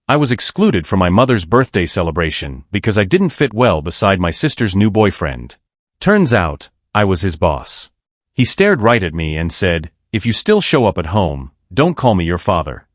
I was excluded from my mother's birthday celebration because I didn't fit well beside my sister's new boyfriend. Turns out, I was his boss. He stared right at me and said, "If you still show up at home, don't call me your father."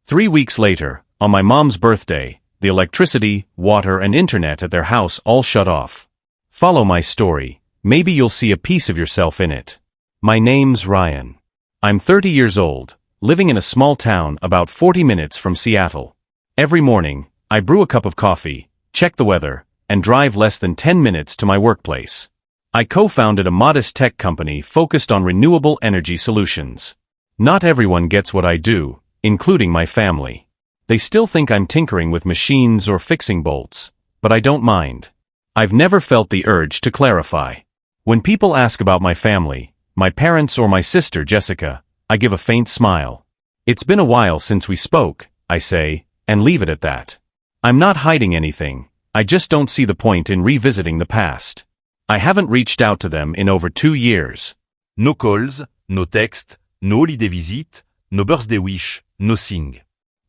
3 weeks later, on my mom's birthday, the electricity, water, and internet at their house all shut off. Follow my story, maybe you'll see a piece of yourself in it. My name's Ryan. I'm 30 years old, living in a small town about 40 minutes from Seattle. Every morning, I brew a cup of coffee, check the weather, and drive less than 10 minutes to my workplace. I co-founded a modest tech company focused on renewable energy solutions. Not everyone gets what I do, including my family. They still think I'm tinkering with machines or fixing bolts, but I don't mind. I've never felt the urge to clarify. When people ask about my family, my parents or my sister Jessica, I give a faint smile. It's been a while since we spoke, I say, and leave it at that. I'm not hiding anything, I just don't see the point in revisiting the past. I haven't reached out to them in over 2 years. No calls, no text, no holiday visit, no birthday wish, nothing.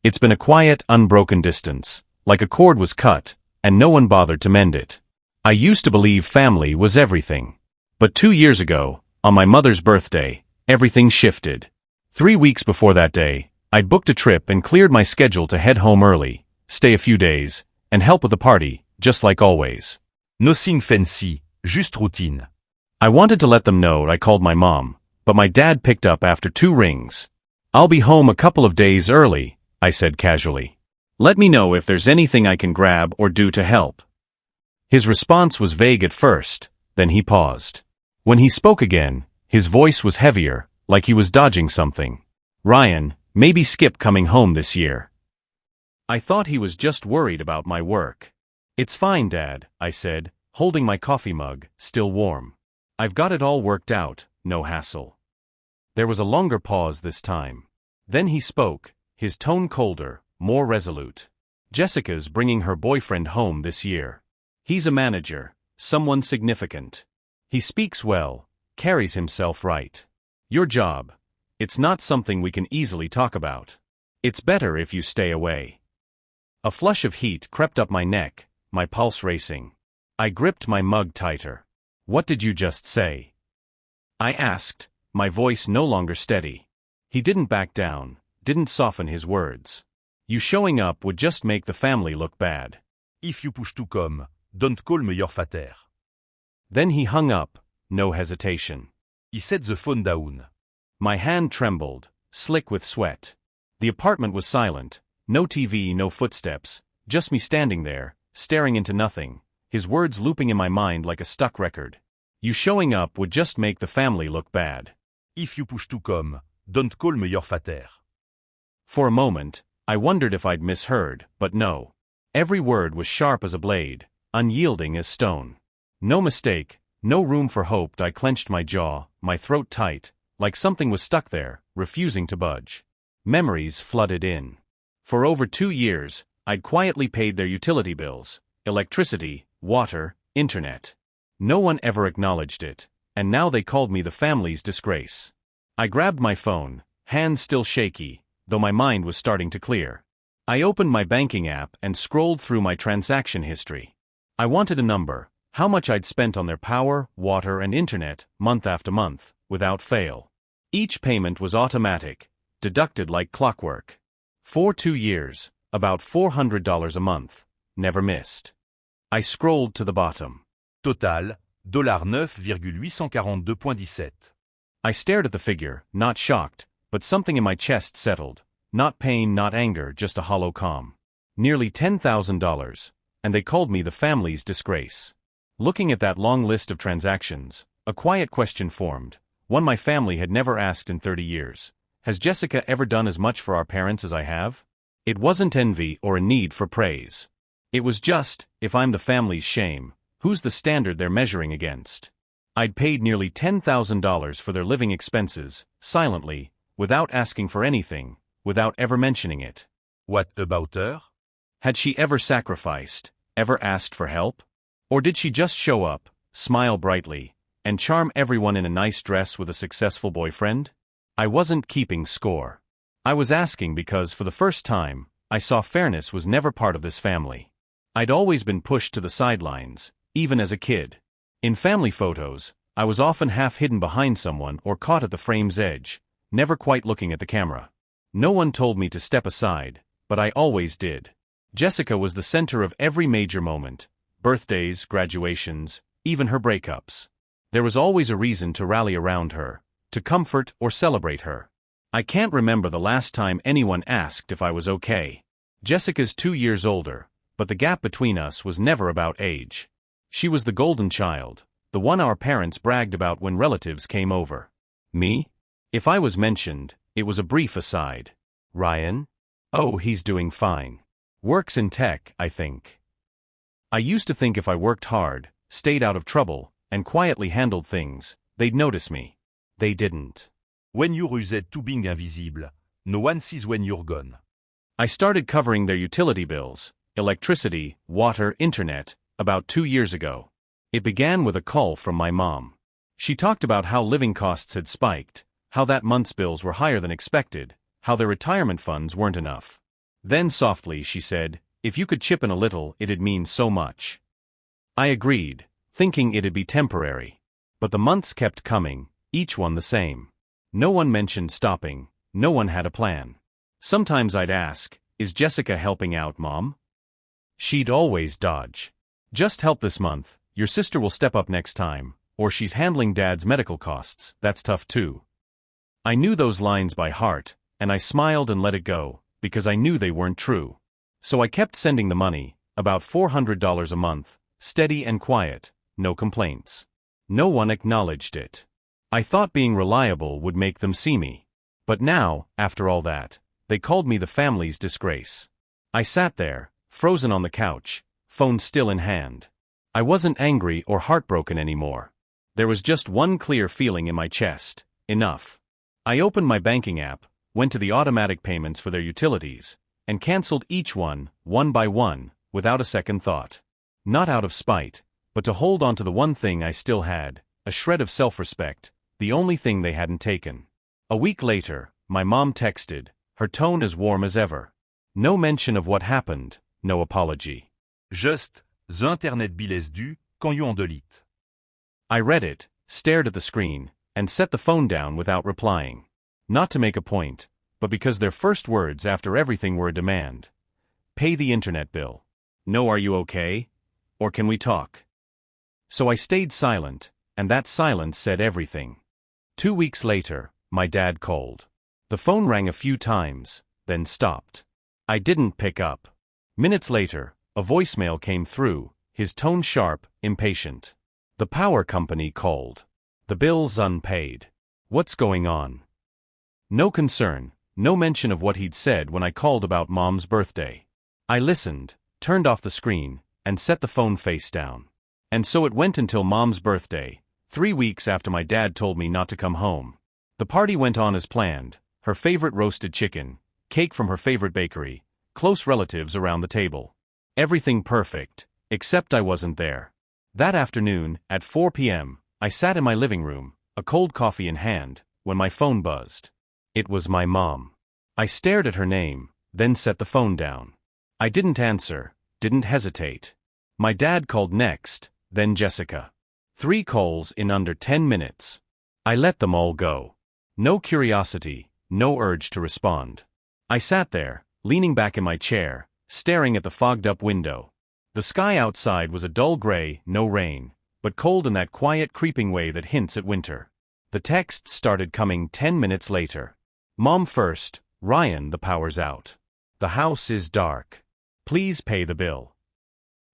It's been a quiet, unbroken distance, like a cord was cut, and no one bothered to mend it. I used to believe family was everything. But 2 years ago, on my mother's birthday, everything shifted. 3 weeks before that day, I'd booked a trip and cleared my schedule to head home early, stay a few days, and help with the party, just like always. Nothing fancy, just routine. I wanted to let them know I called my mom, but my dad picked up after 2 rings. "I'll be home a couple of days early," I said casually. "Let me know if there's anything I can grab or do to help." His response was vague at first, then he paused. When he spoke again, his voice was heavier, like he was dodging something. "Ryan, maybe skip coming home this year." I thought he was just worried about my work. "It's fine, Dad," I said, holding my coffee mug, still warm. "I've got it all worked out, no hassle." There was a longer pause this time. Then he spoke, his tone colder, more resolute. "Jessica's bringing her boyfriend home this year. He's a manager, someone significant. He speaks well, carries himself right. Your job, it's not something we can easily talk about. It's better if you stay away." A flush of heat crept up my neck, my pulse racing. I gripped my mug tighter. "What did you just say?" I asked, my voice no longer steady. He didn't back down, didn't soften his words. "You showing up would just make the family look bad. If you push to come, don't call me your father." Then he hung up, no hesitation. He set the phone down. My hand trembled, slick with sweat. The apartment was silent, no TV, no footsteps, just me standing there, staring into nothing, his words looping in my mind like a stuck record. "You showing up would just make the family look bad. If you push to come, don't call me your father." For a moment, I wondered if I'd misheard, but no. Every word was sharp as a blade, unyielding as stone. No mistake, no room for hope. I clenched my jaw, my throat tight, like something was stuck there, refusing to budge. Memories flooded in. For over 2 years, I'd quietly paid their utility bills, electricity, water, internet. No one ever acknowledged it, and now they called me the family's disgrace. I grabbed my phone, hands still shaky, though my mind was starting to clear. I opened my banking app and scrolled through my transaction history. I wanted a number, how much I'd spent on their power, water, and internet, month after month, without fail. Each payment was automatic, deducted like clockwork. For 2 years, about $400 a month, never missed. I scrolled to the bottom. Total, $9,842.17. I stared at the figure, not shocked, but something in my chest settled. Not pain, not anger, just a hollow calm. Nearly $10,000, and they called me the family's disgrace. Looking at that long list of transactions, a quiet question formed, one my family had never asked in 30 years. Has Jessica ever done as much for our parents as I have? It wasn't envy or a need for praise. It was just, if I'm the family's shame, who's the standard they're measuring against? I'd paid nearly $10,000 for their living expenses, silently, without asking for anything, without ever mentioning it. What about her? Had she ever sacrificed, ever asked for help? Or did she just show up, smile brightly, and charm everyone in a nice dress with a successful boyfriend? I wasn't keeping score. I was asking because, for the first time, I saw fairness was never part of this family. I'd always been pushed to the sidelines, even as a kid. In family photos, I was often half hidden behind someone or caught at the frame's edge, never quite looking at the camera. No one told me to step aside, but I always did. Jessica was the center of every major moment: birthdays, graduations, even her breakups. There was always a reason to rally around her, to comfort or celebrate her. I can't remember the last time anyone asked if I was okay. Jessica's 2 years older, but the gap between us was never about age. She was the golden child, the one our parents bragged about when relatives came over. Me? If I was mentioned, it was a brief aside. Ryan? Oh, he's doing fine. Works in tech, I think. I used to think if I worked hard, stayed out of trouble, and quietly handled things, they'd notice me. They didn't. When you're used to being invisible, no one sees when you're gone. I started covering their utility bills, electricity, water, internet, about 2 years ago. It began with a call from my mom. She talked about how living costs had spiked, how that month's bills were higher than expected, how their retirement funds weren't enough. Then softly she said, if you could chip in a little, it'd mean so much. I agreed, thinking it'd be temporary. But the months kept coming, each one the same. No one mentioned stopping, no one had a plan. Sometimes I'd ask, is Jessica helping out, Mom? She'd always dodge. Just help this month, your sister will step up next time, or she's handling Dad's medical costs, that's tough too. I knew those lines by heart, and I smiled and let it go, because I knew they weren't true. So I kept sending the money, about $400 a month, steady and quiet, no complaints. No one acknowledged it. I thought being reliable would make them see me. But now, after all that, they called me the family's disgrace. I sat there, frozen on the couch, phone still in hand. I wasn't angry or heartbroken anymore. There was just one clear feeling in my chest: enough. I opened my banking app, went to the automatic payments for their utilities, and canceled each one by one, without a second thought. Not out of spite, but to hold on to the one thing I still had, a shred of self-respect, the only thing they hadn't taken. A week later, my mom texted, her tone as warm as ever. No mention of what happened, no apology. Just, the internet bill est due, quand you en delete. I read it, stared at the screen, and set the phone down without replying. Not to make a point, but because their first words after everything were a demand. Pay the internet bill. No, are you okay? Or can we talk? So I stayed silent, and that silence said everything. 2 weeks later, my dad called. The phone rang a few times, then stopped. I didn't pick up. Minutes later, a voicemail came through, his tone sharp, impatient. The power company called. The bill's unpaid. What's going on? No concern, no mention of what he'd said when I called about Mom's birthday. I listened, turned off the screen, and set the phone face down. And so it went until Mom's birthday, 3 weeks after my dad told me not to come home. The party went on as planned, her favorite roasted chicken, cake from her favorite bakery, close relatives around the table. Everything perfect, except I wasn't there. That afternoon, at 4 p.m., I sat in my living room, a cold coffee in hand, when my phone buzzed. It was my mom. I stared at her name, then set the phone down. I didn't answer, didn't hesitate. My dad called next, then Jessica. 3 calls in under 10 minutes. I let them all go. No curiosity, no urge to respond. I sat there, leaning back in my chair, staring at the fogged-up window. The sky outside was a dull gray, no rain, but cold in that quiet, creeping way that hints at winter. The texts started coming 10 minutes later. Mom first, Ryan, the power's out. The house is dark. Please pay the bill.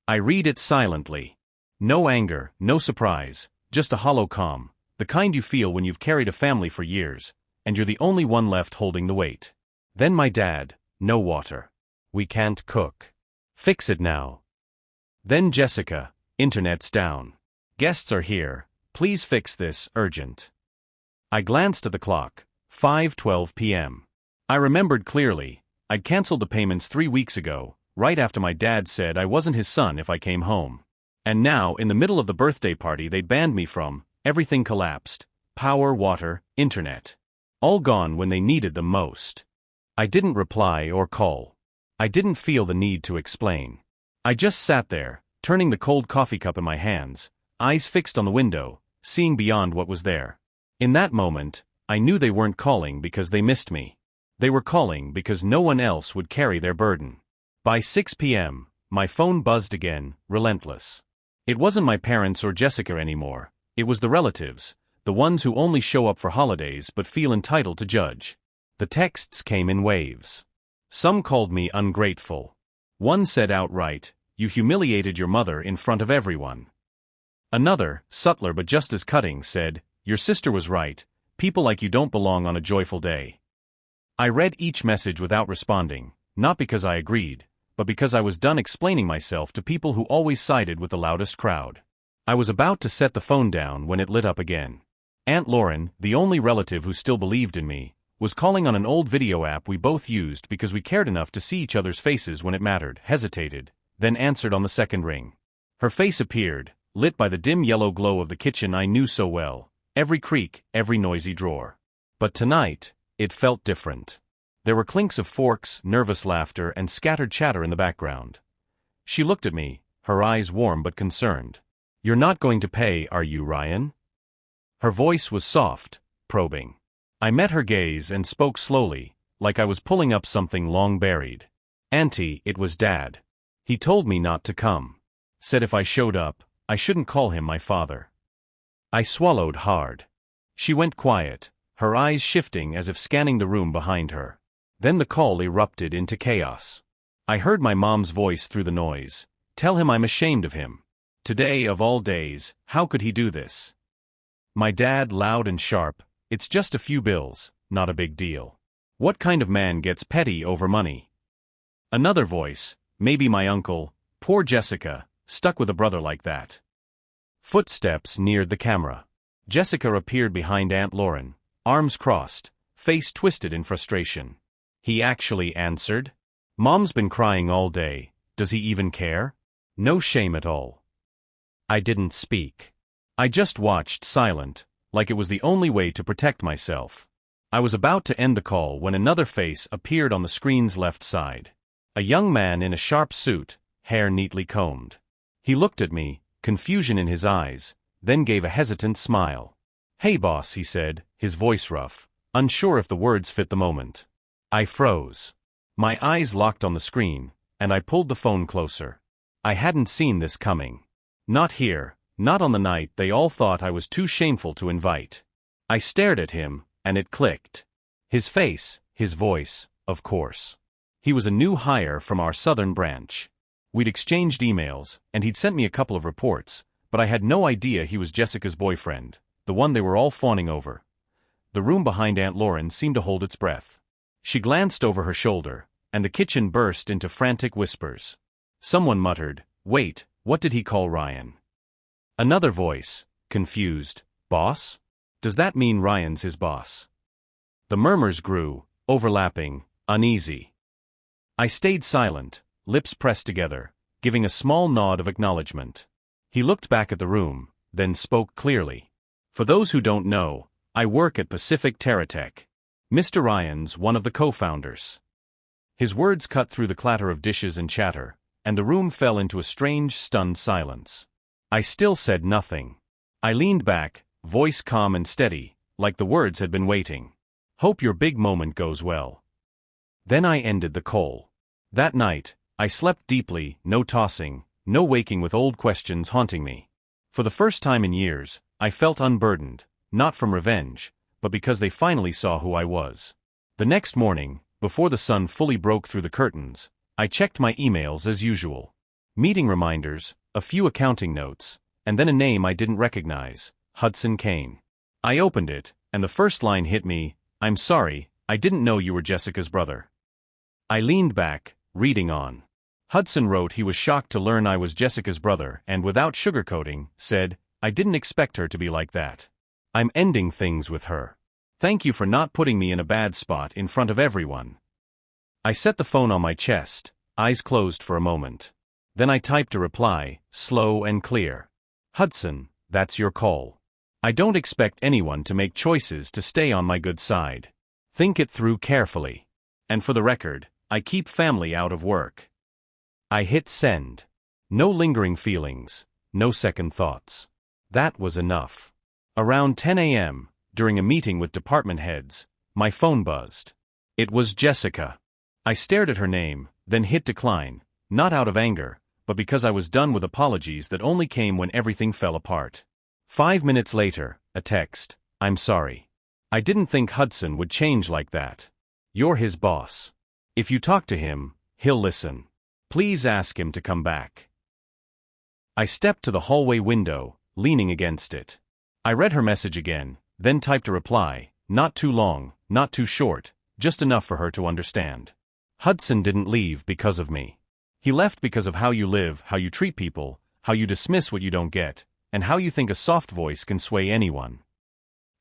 I read it silently. No anger, no surprise, just a hollow calm, the kind you feel when you've carried a family for years, and you're the only one left holding the weight. Then my dad, no water. We can't cook. Fix it now. Then Jessica, internet's down. Guests are here, please fix this, urgent. I glanced at the clock, 5:12 p.m. I remembered clearly, I'd canceled the payments 3 weeks ago, right after my dad said I wasn't his son if I came home. And now, in the middle of the birthday party they'd banned me from, everything collapsed. Power, water, internet. All gone when they needed them most. I didn't reply or call. I didn't feel the need to explain. I just sat there, turning the cold coffee cup in my hands, eyes fixed on the window, seeing beyond what was there. In that moment, I knew they weren't calling because they missed me. They were calling because no one else would carry their burden. By 6 p.m., my phone buzzed again, relentless. It wasn't my parents or Jessica anymore. It was the relatives, the ones who only show up for holidays but feel entitled to judge. The texts came in waves. Some called me ungrateful. One said outright, "You humiliated your mother in front of everyone." Another, subtler but just as cutting, said, "Your sister was right, people like you don't belong on a joyful day." I read each message without responding, not because I agreed, but because I was done explaining myself to people who always sided with the loudest crowd. I was about to set the phone down when it lit up again. Aunt Lauren, the only relative who still believed in me, was calling on an old video app we both used because we cared enough to see each other's faces when it mattered, hesitated, then answered on the second ring. Her face appeared, lit by the dim yellow glow of the kitchen I knew so well, every creak, every noisy drawer. But tonight, it felt different. There were clinks of forks, nervous laughter, and scattered chatter in the background. She looked at me, her eyes warm but concerned. "You're not going to pay, are you, Ryan?" Her voice was soft, probing. I met her gaze and spoke slowly, like I was pulling up something long buried. "Auntie, it was Dad. He told me not to come. Said if I showed up, I shouldn't call him my father." I swallowed hard. She went quiet, her eyes shifting as if scanning the room behind her. Then the call erupted into chaos. I heard my mom's voice through the noise. "Tell him I'm ashamed of him. Today of all days, how could he do this?" My dad, loud and sharp, "It's just a few bills, not a big deal. What kind of man gets petty over money?" Another voice, maybe my uncle, "Poor Jessica, stuck with a brother like that." Footsteps neared the camera. Jessica appeared behind Aunt Lauren, arms crossed, face twisted in frustration. He actually answered? "Mom's been crying all day, does he even care?" No shame at all. I didn't speak. I just watched, silent, like it was the only way to protect myself. I was about to end the call when another face appeared on the screen's left side. A young man in a sharp suit, hair neatly combed. He looked at me, confusion in his eyes, then gave a hesitant smile. "Hey boss," he said, his voice rough, unsure if the words fit the moment. I froze. My eyes locked on the screen, and I pulled the phone closer. I hadn't seen this coming. Not here, not on the night they all thought I was too shameful to invite. I stared at him, and it clicked. His face, his voice, of course. He was a new hire from our southern branch. We'd exchanged emails, and he'd sent me a couple of reports, but I had no idea he was Jessica's boyfriend, the one they were all fawning over. The room behind Aunt Lauren seemed to hold its breath. She glanced over her shoulder, and the kitchen burst into frantic whispers. Someone muttered, "Wait, what did he call Ryan?" Another voice, confused, "Boss? Does that mean Ryan's his boss?" The murmurs grew, overlapping, uneasy. I stayed silent, lips pressed together, giving a small nod of acknowledgement. He looked back at the room, then spoke clearly. "For those who don't know, I work at Pacific TerraTech. Mr. Ryan's one of the co-founders." His words cut through the clatter of dishes and chatter, and the room fell into a strange, stunned silence. I still said nothing. I leaned back, voice calm and steady, like the words had been waiting. "Hope your big moment goes well." Then I ended the call. That night, I slept deeply, no tossing, no waking with old questions haunting me. For the first time in years, I felt unburdened, not from revenge, but because they finally saw who I was. The next morning, before the sun fully broke through the curtains, I checked my emails as usual. Meeting reminders, a few accounting notes, and then a name I didn't recognize, Hudson Kane. I opened it, and the first line hit me, "I'm sorry, I didn't know you were Jessica's brother." I leaned back, reading on. Hudson wrote he was shocked to learn I was Jessica's brother and without sugarcoating, said, "I didn't expect her to be like that. I'm ending things with her. Thank you for not putting me in a bad spot in front of everyone." I set the phone on my chest, eyes closed for a moment. Then I typed a reply, slow and clear. "Hudson, that's your call. I don't expect anyone to make choices to stay on my good side. Think it through carefully. And for the record, I keep family out of work. I hit send. No lingering feelings, no second thoughts. That was enough. Around 10 a.m., during a meeting with department heads, my phone buzzed. It was Jessica. I stared at her name, then hit decline, not out of anger, but because I was done with apologies that only came when everything fell apart. 5 minutes later, a text, "I'm sorry. I didn't think Hudson would change like that. You're his boss. If you talk to him, he'll listen. Please ask him to come back." I stepped to the hallway window, leaning against it. I read her message again, then typed a reply, not too long, not too short, just enough for her to understand. Hudson didn't leave because of me. He left because of how you live, how you treat people, how you dismiss what you don't get, and how you think a soft voice can sway anyone.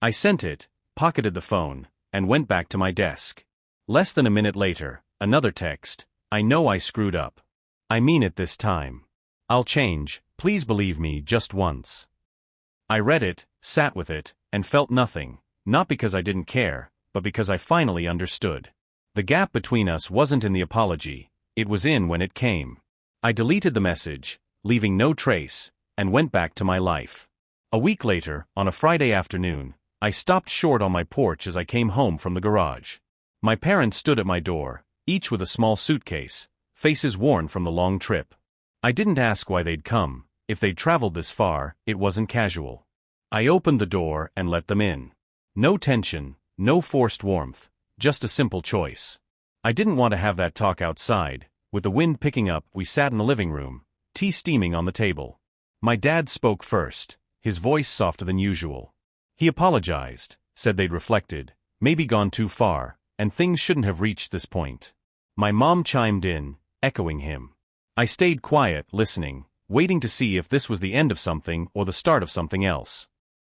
I sent it, pocketed the phone, and went back to my desk. Less than a minute later, another text, "I know I screwed up. I mean it this time. I'll change, please believe me just once." I read it, sat with it, and felt nothing, not because I didn't care, but because I finally understood. The gap between us wasn't in the apology, it was in when it came. I deleted the message, leaving no trace, and went back to my life. A week later, on a Friday afternoon, I stopped short on my porch as I came home from the garage. My parents stood at my door, each with a small suitcase, faces worn from the long trip. I didn't ask why they'd come. If they'd traveled this far, it wasn't casual. I opened the door and let them in. No tension, no forced warmth, just a simple choice. I didn't want to have that talk outside. With the wind picking up, we sat in the living room, tea steaming on the table. My dad spoke first, his voice softer than usual. He apologized, said they'd reflected, maybe gone too far, and things shouldn't have reached this point. My mom chimed in, echoing him. I stayed quiet, listening, waiting to see if this was the end of something or the start of something else.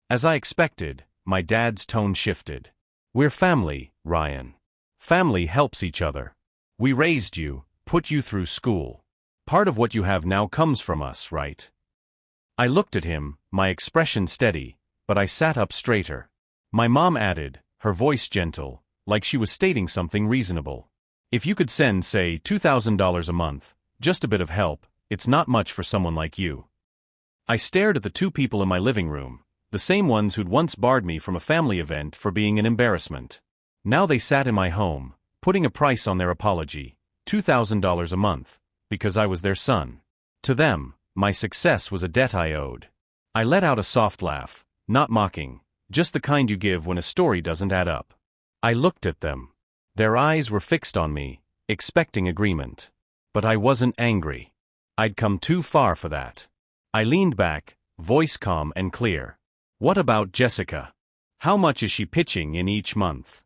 As I expected, my dad's tone shifted. "We're family, Ryan. Family helps each other. We raised you, put you through school. Part of what you have now comes from us, right?" I looked at him, my expression steady, but I sat up straighter. My mom added, her voice gentle, like she was stating something reasonable. "If you could send, say, $2,000 a month, just a bit of help, it's not much for someone like you." I stared at the two people in my living room, the same ones who'd once barred me from a family event for being an embarrassment. Now they sat in my home, putting a price on their apology, $2,000 a month, because I was their son. To them, my success was a debt I owed. I let out a soft laugh, not mocking, just the kind you give when a story doesn't add up. I looked at them. Their eyes were fixed on me, expecting agreement. But I wasn't angry. I'd come too far for that. I leaned back, voice calm and clear. "What about Jessica? How much is she pitching in each month?"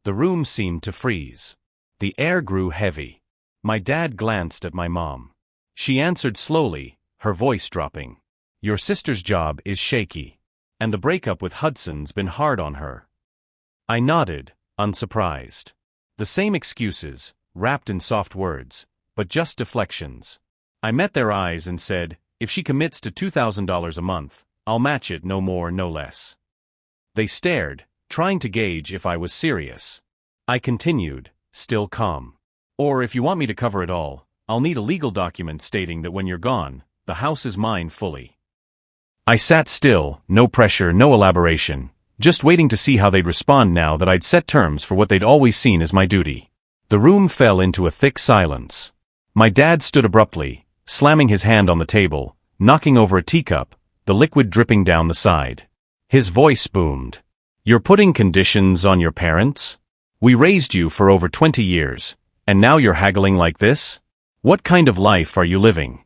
The room seemed to freeze. The air grew heavy. My dad glanced at my mom. She answered slowly, her voice dropping. "Your sister's job is shaky. And the breakup with Hudson's been hard on her." I nodded, unsurprised. The same excuses, wrapped in soft words, but just deflections. I met their eyes and said, "If she commits to $2,000 a month, I'll match it, no more, no less." They stared, trying to gauge if I was serious. I continued, still calm. "Or if you want me to cover it all, I'll need a legal document stating that when you're gone, the house is mine fully." I sat still, no pressure, no elaboration, just waiting to see how they'd respond now that I'd set terms for what they'd always seen as my duty. The room fell into a thick silence. My dad stood abruptly, slamming his hand on the table, knocking over a teacup, the liquid dripping down the side. His voice boomed. "You're putting conditions on your parents? We raised you for over 20 years, and now you're haggling like this? What kind of life are you living?"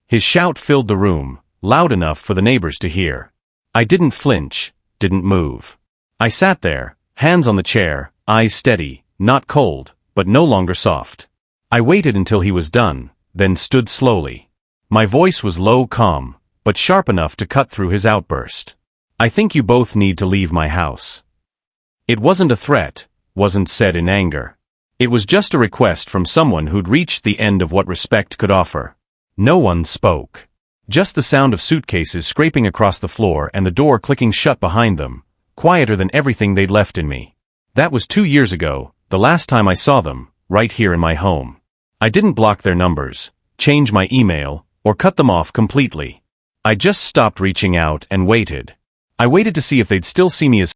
His shout filled the room, loud enough for the neighbors to hear. I didn't flinch, didn't move. I sat there, hands on the chair, eyes steady, not cold, but no longer soft. I waited until he was done, then stood slowly. My voice was low, calm, but sharp enough to cut through his outburst. "I think you both need to leave my house." It wasn't a threat, wasn't said in anger. It was just a request from someone who'd reached the end of what respect could offer. No one spoke. Just the sound of suitcases scraping across the floor and the door clicking shut behind them, quieter than everything they'd left in me. That was 2 years ago, the last time I saw them, right here in my home. I didn't block their numbers, change my email, or cut them off completely. I just stopped reaching out and waited. I waited to see if they'd still see me as